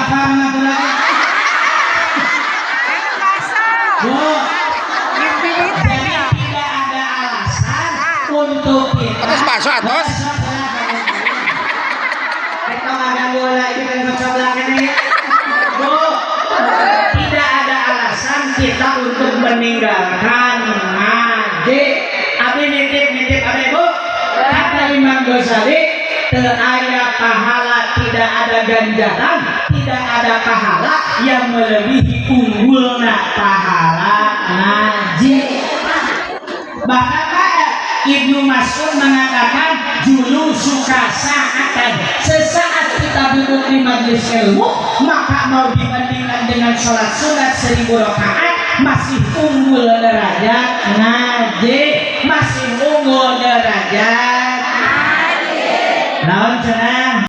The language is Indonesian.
apa mengaku lagi? Bu, jadi tidak ada alasan untuk kita. Atas bakso atas. Kita nggak ganggu lagi dengan bakso belakang ini. Bu, tidak ada alasan kita untuk meninggalkan ngaji. Abi nitip abi bu. Kata Imam Ghazali, teraya pahala tidak ada ganjaran, tidak ada pahala yang melebihi unggulnya pahala ngaji. Bahkan Ibnu Mas'ud mengatakan julu suka saatan, sesaat kita duduk di majelis ilmu maka mau dibandingkan dengan sholat sunat 1000 rakaat masih unggul derajat ngaji, masih unggul derajat ngaji. Naon cenah?